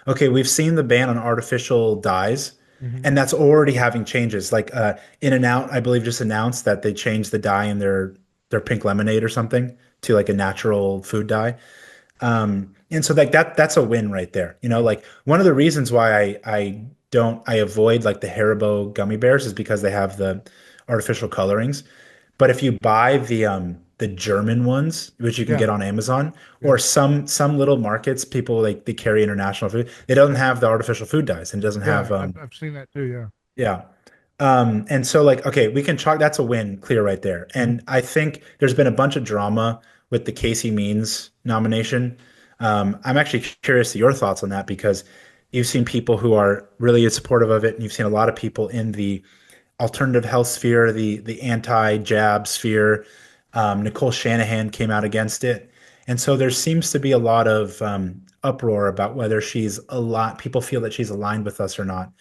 okay, we've seen the ban on artificial dyes, Hmm. and that's already having changes. Like In and Out, I believe, just announced that they changed the dye in their pink lemonade or something to like a natural food dye. And so like that's a win right there. Yeah. Like one of the reasons why I avoid like the Haribo gummy bears is because they have the artificial colorings. But if you buy the German ones, which you can Yeah. get on Amazon, or Yeah. some little markets, people like they carry international food, it doesn't have the artificial food dyes and it doesn't have Yeah. I've seen that too. Yeah. yeah. And so like, okay, we can chalk, that's a win clear right there. Mhm. And I think there's been a bunch of drama with the Casey Means nomination. I'm actually curious to your thoughts on that because you've seen people who are really supportive of it, and you've seen a lot of people in the alternative health sphere, the anti-jab sphere. Nicole Shanahan came out against it. And so there seems to be a lot of uproar about whether she's a lot, people feel that she's aligned with us or not.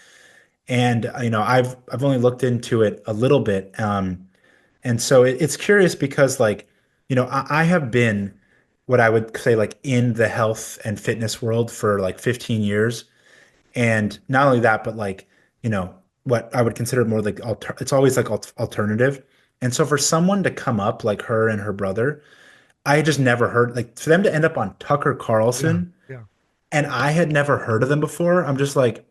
And I've only looked into it a little bit, and so it's curious because like I have been what I would say like in the health and fitness world for like 15 years, and not only that, but like you know what I would consider more like it's always like alternative, and so for someone to come up like her and her brother, I just never heard like for them to end up on Tucker Yeah. Carlson, Yeah. and I had never heard of them before. I'm just like,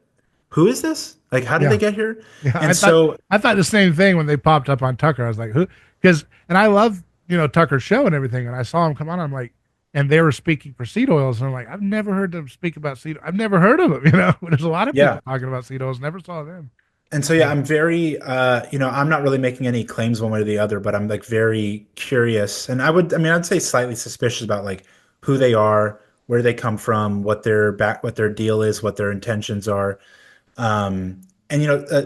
who is this? Like, how did they Yeah. get here? Yeah. And so, I thought the same thing when they popped up on Tucker. I was like, who? Because and I love Tucker's show and everything, and I saw him come on. I'm like, and they were speaking for seed oils, and I'm like, I've never heard them speak about seed. I've never heard of them. There's a lot of people yeah. talking about seed oils. Never saw them. And so, yeah, Yeah. I'm very, I'm not really making any claims one way or the other, but I'm like very curious. And I mean, I'd say slightly suspicious about like who they are, where they come from, what their deal is, what their intentions are. And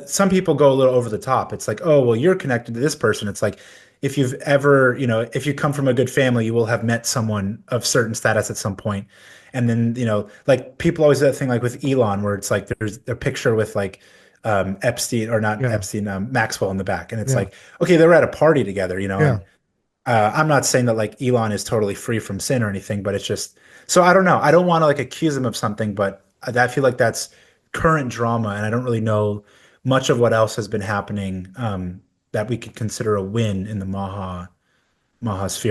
some people go a little over the top. It's like, oh, well, you're connected to this person. It's like if you've ever, if you come from a good family, you will have met someone of certain status at some point. And then, like people always do that thing like with Elon, where it's like there's a picture with like Epstein or not Yeah. Epstein, Maxwell in the back. And it's Yeah. like, okay, they were at a party together, Yeah. and I'm not saying that like Elon is totally free from sin or anything, but it's just so I don't know. I don't want to like accuse him of something, but I feel like that's current drama, and I don't really know much of what else has been happening that we could consider a win in the Maha sphere.